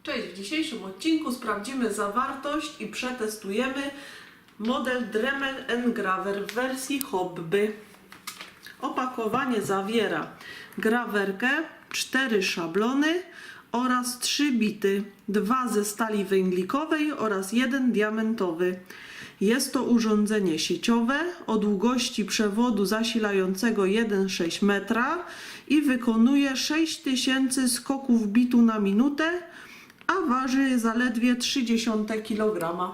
Cześć, w dzisiejszym odcinku sprawdzimy zawartość i przetestujemy model Dremel Engraver w wersji hobby. Opakowanie zawiera grawerkę, 4 szablony oraz 3 bity, 2 ze stali węglikowej oraz 1 diamentowy. Jest to urządzenie sieciowe o długości przewodu zasilającego 1,6 metra i wykonuje 6000 skoków bitu na minutę, a waży zaledwie 0,3 kg.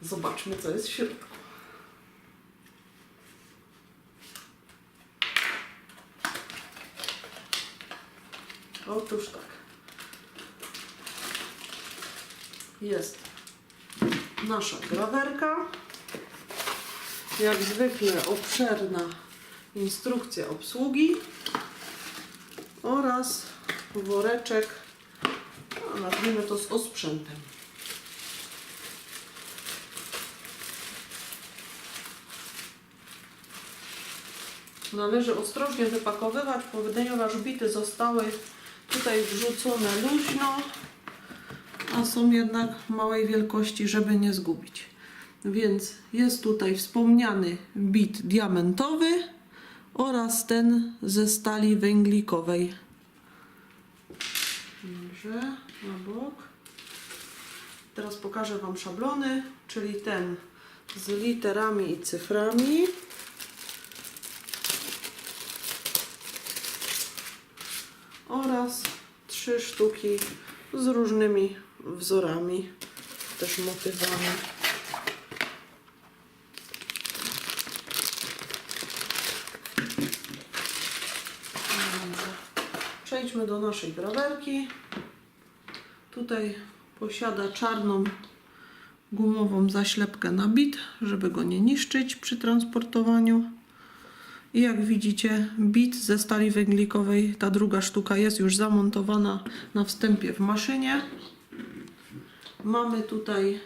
Zobaczmy, co jest w środku. Otóż tak. Jest nasza grawerka. Jak zwykle obszerna instrukcja obsługi oraz woreczek, nazwijmy to, z osprzętem. Należy ostrożnie wypakowywać, ponieważ bity zostały tutaj wrzucone luźno, a są jednak małej wielkości, żeby nie zgubić. Więc jest tutaj wspomniany bit diamentowy oraz ten ze stali węglikowej. Dobrze, na bok. Teraz pokażę Wam szablony, czyli ten z literami i cyframi. Oraz 3 sztuki z różnymi wzorami, też motywami. Przejdźmy do naszej grawerki. Tutaj posiada czarną gumową zaślepkę na bit, żeby go nie niszczyć przy transportowaniu. I jak widzicie, bit ze stali węglikowej, ta druga sztuka, jest już zamontowana na wstępie w maszynie. Mamy tutaj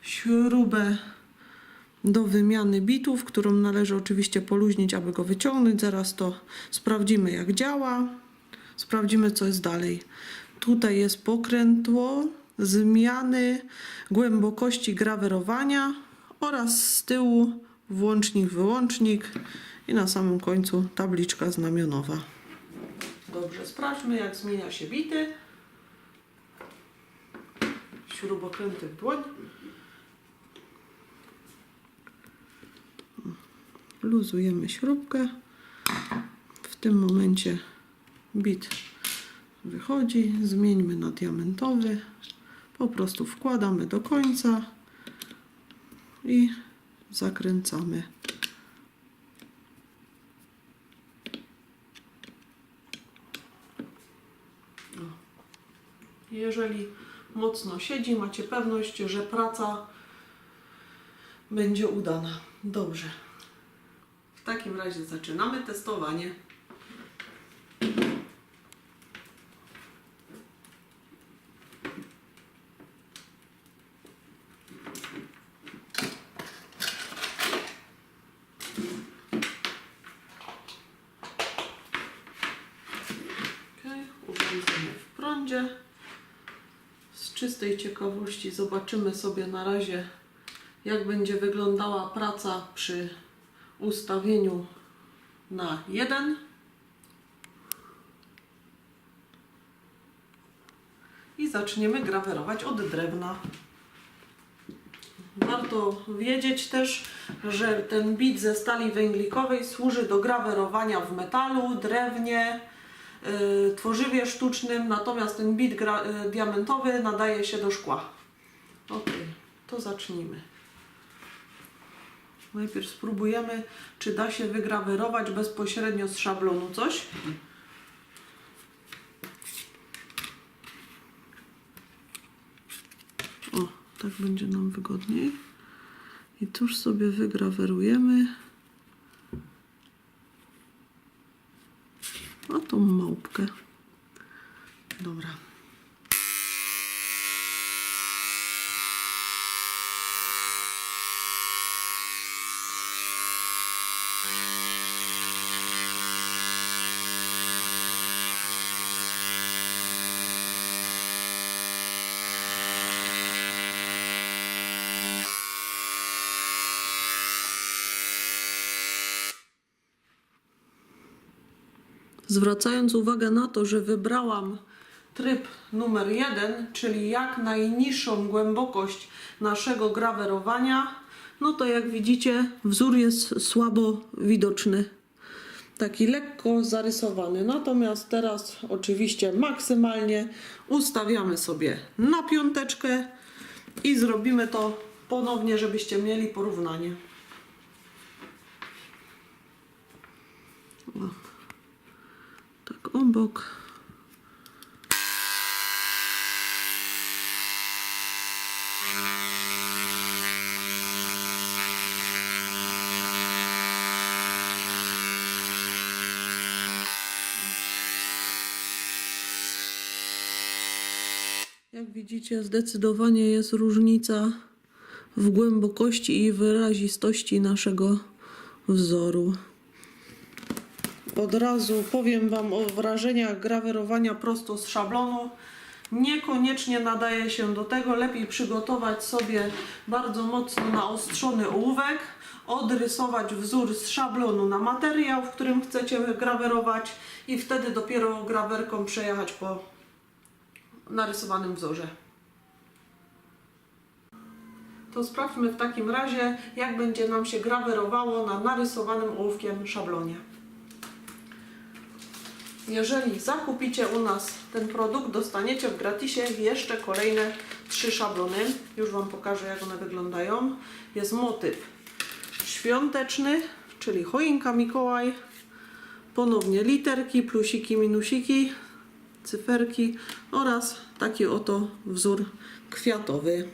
śrubę do wymiany bitów, którą należy oczywiście poluźnić, aby go wyciągnąć. Zaraz to sprawdzimy, jak działa. Sprawdzimy, co jest dalej. Tutaj jest pokrętło zmiany głębokości grawerowania oraz z tyłu włącznik, wyłącznik i na samym końcu tabliczka znamionowa. Dobrze, sprawdźmy, jak zmienia się bity. Śrubokręty w dłoń. Luzujemy śrubkę. W tym momencie bit wychodzi. Zmieńmy na diamentowy. Po prostu wkładamy do końca i zakręcamy. Jeżeli mocno siedzi, macie pewność, że praca będzie udana. Dobrze. W takim razie zaczynamy testowanie. Urządzenie w prądzie. Z czystej ciekawości zobaczymy sobie na razie, jak będzie wyglądała praca przy ustawieniu na 1. I zaczniemy grawerować od drewna. Warto wiedzieć też, że ten bit ze stali węglikowej służy do grawerowania w metalu, drewnie, tworzywie sztucznym, natomiast ten bit diamentowy nadaje się do szkła. Ok, to zacznijmy. Najpierw spróbujemy, czy da się wygrawerować bezpośrednio z szablonu coś. O, tak będzie nam wygodniej. I tuż sobie wygrawerujemy tą małpkę. Dobra. Zwracając uwagę na to, że wybrałam tryb numer 1, czyli jak najniższą głębokość naszego grawerowania, no to jak widzicie, wzór jest słabo widoczny. Taki lekko zarysowany. Natomiast teraz oczywiście maksymalnie ustawiamy sobie na 5 i zrobimy to ponownie, żebyście mieli porównanie. O, tak obok. Jak widzicie, zdecydowanie jest różnica w głębokości i wyrazistości naszego wzoru. Od razu powiem Wam o wrażeniach grawerowania prosto z szablonu. Niekoniecznie nadaje się do tego. Lepiej przygotować sobie bardzo mocno naostrzony ołówek, odrysować wzór z szablonu na materiał, w którym chcecie grawerować i wtedy dopiero grawerką przejechać po narysowanym wzorze. To sprawdźmy w takim razie, jak będzie nam się grawerowało na narysowanym ołówkiem szablonie. Jeżeli zakupicie u nas ten produkt, dostaniecie w gratisie jeszcze kolejne 3 szablony. Już Wam pokażę, jak one wyglądają. Jest motyw świąteczny, czyli choinka Mikołaj. Ponownie literki, plusiki, minusiki, cyferki oraz taki oto wzór kwiatowy.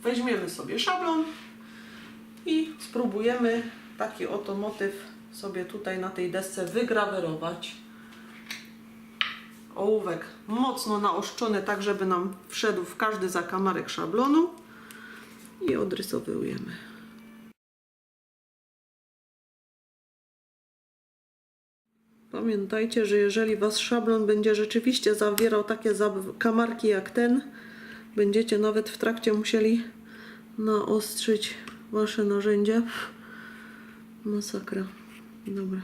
Weźmiemy sobie szablon i spróbujemy taki oto motyw sobie tutaj na tej desce wygrawerować. Ołówek mocno naoszczony, tak żeby nam wszedł w każdy zakamarek szablonu i odrysowujemy. Pamiętajcie, że jeżeli Wasz szablon będzie rzeczywiście zawierał takie zakamarki jak ten, będziecie nawet w trakcie musieli naostrzyć Wasze narzędzie. Masakra. Dobra.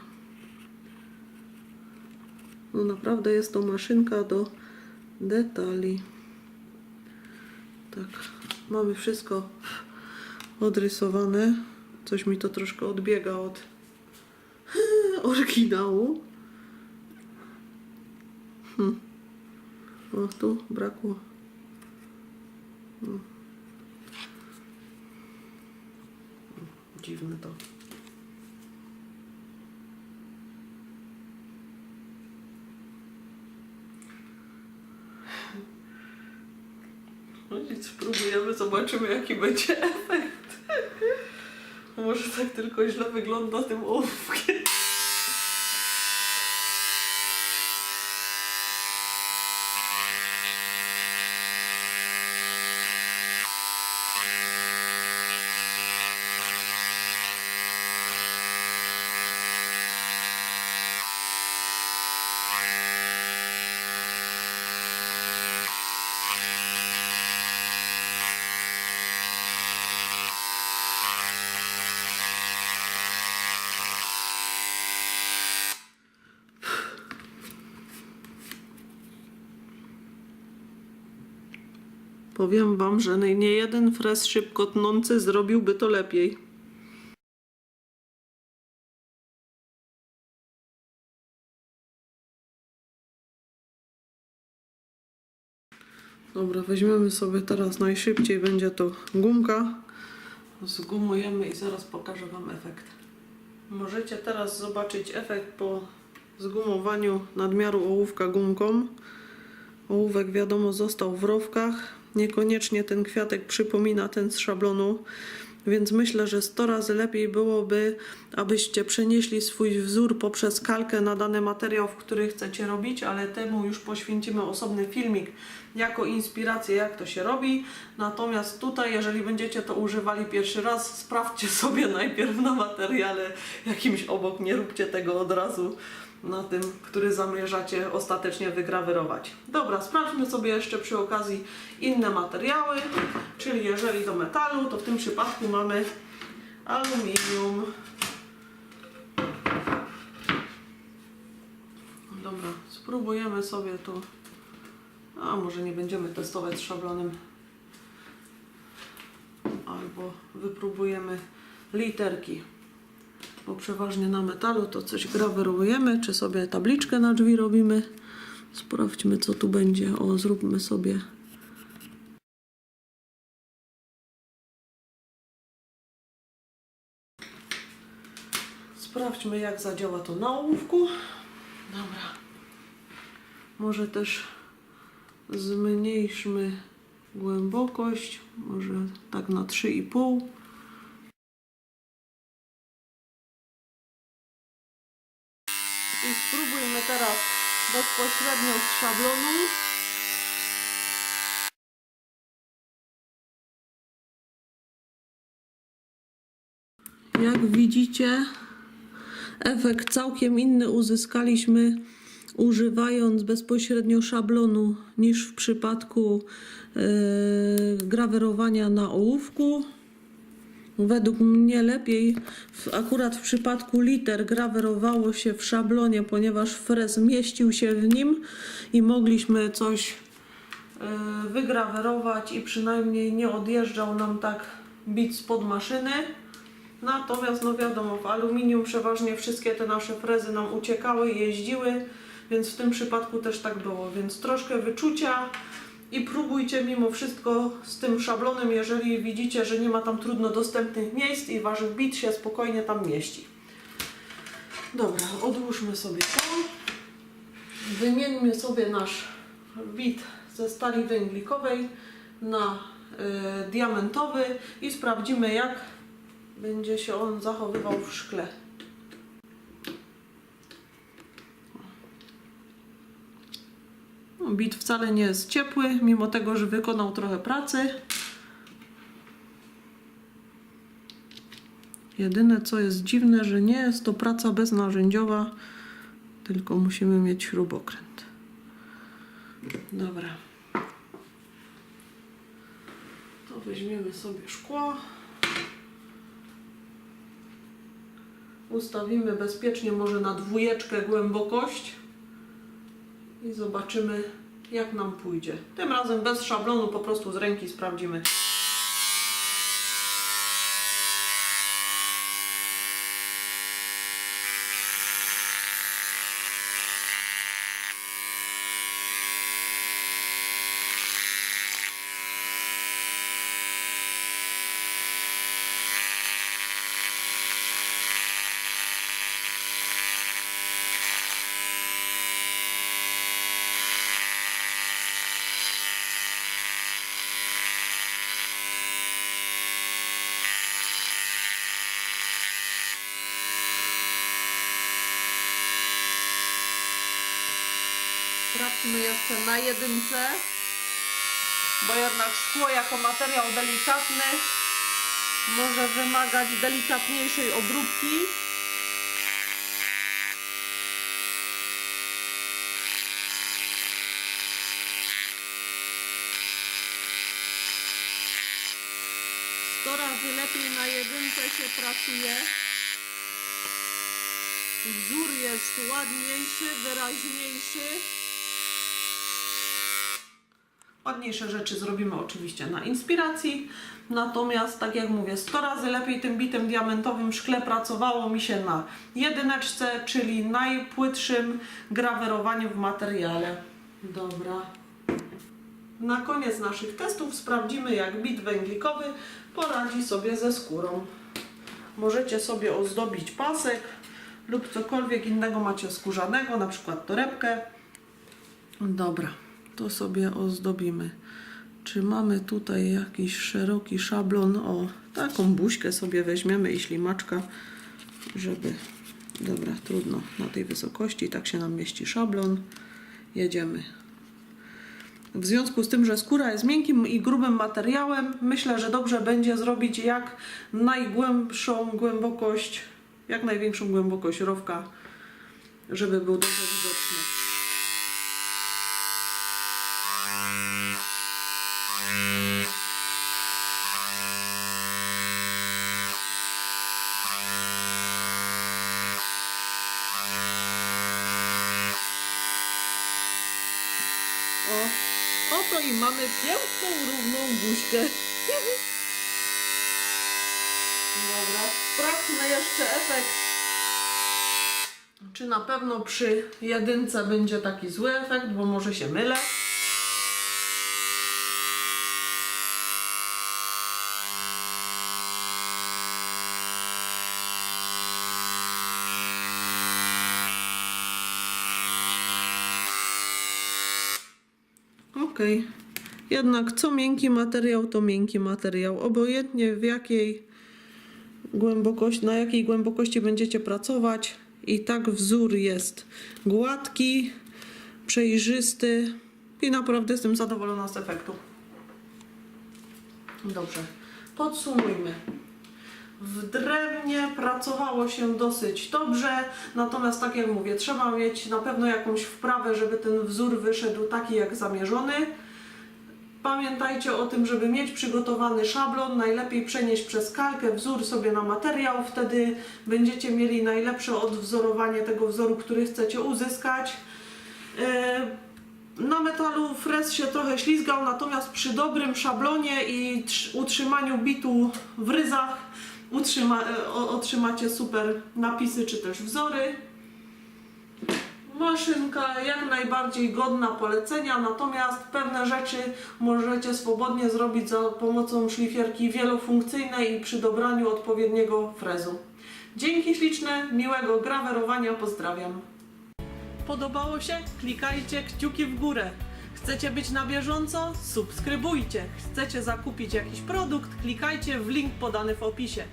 No naprawdę jest to maszynka do detali. Tak, mamy wszystko odrysowane. Coś mi to troszkę odbiega od oryginału. O, tu brakło. Dziwne to. No nic, spróbujemy, zobaczymy, jaki będzie efekt. Może tak tylko źle wygląda tym ołówkiem. Powiem Wam, że nie jeden frez szybko tnący zrobiłby to lepiej. Dobra, weźmiemy sobie teraz najszybciej, będzie to gumka. Zgumujemy i zaraz pokażę Wam efekt. Możecie teraz zobaczyć efekt po zgumowaniu nadmiaru ołówka gumką. Ołówek, wiadomo, został w rowkach. Niekoniecznie ten kwiatek przypomina ten z szablonu, więc myślę, że 100 razy lepiej byłoby, abyście przenieśli swój wzór poprzez kalkę na dany materiał, w który chcecie robić, ale temu już poświęcimy osobny filmik jako inspirację, jak to się robi. Natomiast tutaj, jeżeli będziecie to używali pierwszy raz, sprawdźcie sobie najpierw na materiale jakimś obok, nie róbcie tego od razu na tym, który zamierzacie ostatecznie wygrawerować. Dobra, sprawdźmy sobie jeszcze przy okazji inne materiały, czyli jeżeli do metalu, to w tym przypadku mamy aluminium. Dobra, spróbujemy sobie tu. A może nie będziemy testować z szablonem. Albo wypróbujemy literki. Bo przeważnie na metalu to coś grawerujemy, czy sobie tabliczkę na drzwi robimy. Sprawdźmy, co tu będzie. O, zróbmy sobie. Sprawdźmy, jak zadziała to na ołówku. Dobra. Może też zmniejszmy głębokość. Może tak na 3,5. I spróbujmy teraz bezpośrednio z szablonu. Jak widzicie, efekt całkiem inny uzyskaliśmy używając bezpośrednio szablonu niż w przypadku grawerowania na ołówku. Według mnie lepiej akurat w przypadku liter grawerowało się w szablonie, ponieważ frez mieścił się w nim i mogliśmy coś wygrawerować i przynajmniej nie odjeżdżał nam tak bit spod maszyny. Natomiast no wiadomo, w aluminium przeważnie wszystkie te nasze frezy nam uciekały, jeździły, więc w tym przypadku też tak było. Więc troszkę wyczucia i próbujcie mimo wszystko z tym szablonem, jeżeli widzicie, że nie ma tam trudno dostępnych miejsc i wasz bit się spokojnie tam mieści. Dobra, odłóżmy sobie to. Wymieńmy sobie nasz bit ze stali węglikowej na diamentowy i sprawdzimy, jak będzie się on zachowywał w szkle. Bit wcale nie jest ciepły, mimo tego, że wykonał trochę pracy. Jedyne co jest dziwne, że nie jest to praca beznarzędziowa, tylko musimy mieć śrubokręt. Dobra. To weźmiemy sobie szkło. Ustawimy bezpiecznie może na 2 głębokość i zobaczymy, jak nam pójdzie. Tym razem bez szablonu, po prostu z ręki sprawdzimy. Sprawdźmy jeszcze na 1, bo jednak szkło jako materiał delikatny może wymagać delikatniejszej obróbki. Sto razy lepiej na 1 się pracuje. Wzór jest ładniejszy, wyraźniejszy. Ładniejsze rzeczy zrobimy oczywiście na inspiracji, natomiast tak jak mówię, 100 razy lepiej tym bitem diamentowym w szkle pracowało mi się na 1, czyli najpłytszym grawerowaniu w materiale. Dobra. Na koniec naszych testów sprawdzimy, jak bit węglikowy poradzi sobie ze skórą. Możecie sobie ozdobić pasek lub cokolwiek innego macie skórzanego, na przykład torebkę. Dobra. To sobie ozdobimy. Czy mamy tutaj jakiś szeroki szablon? O, taką buźkę sobie weźmiemy i ślimaczka, żeby... Dobra, trudno na tej wysokości, tak się nam mieści szablon. Jedziemy. W związku z tym, że skóra jest miękkim i grubym materiałem, myślę, że dobrze będzie zrobić jak najgłębszą głębokość, jak największą głębokość rowka, żeby był dobrze widoczny. oto i mamy piękną, równą buźkę. Dobra, sprawdźmy jeszcze efekt. Czy na pewno przy jedynce będzie taki zły efekt, bo może się mylę. Okej. Jednak co miękki materiał, to miękki materiał. Obojętnie w jakiej głębokości, na jakiej głębokości będziecie pracować, i tak wzór jest gładki, przejrzysty i naprawdę jestem zadowolona z efektu. Dobrze, podsumujmy. W drewnie pracowało się dosyć dobrze, natomiast tak jak mówię, trzeba mieć na pewno jakąś wprawę, żeby ten wzór wyszedł taki jak zamierzony. Pamiętajcie o tym, żeby mieć przygotowany szablon, najlepiej przenieść przez kalkę wzór sobie na materiał, wtedy będziecie mieli najlepsze odwzorowanie tego wzoru, który chcecie uzyskać. Na metalu frez się trochę ślizgał, natomiast przy dobrym szablonie i utrzymaniu bitu w ryzach otrzymacie super napisy czy też wzory. Maszynka jak najbardziej godna polecenia, natomiast pewne rzeczy możecie swobodnie zrobić za pomocą szlifierki wielofunkcyjnej i przy dobraniu odpowiedniego frezu. Dzięki śliczne, miłego grawerowania, pozdrawiam. Podobało się? Klikajcie kciuki w górę. Chcecie być na bieżąco? Subskrybujcie. Chcecie zakupić jakiś produkt? Klikajcie w link podany w opisie.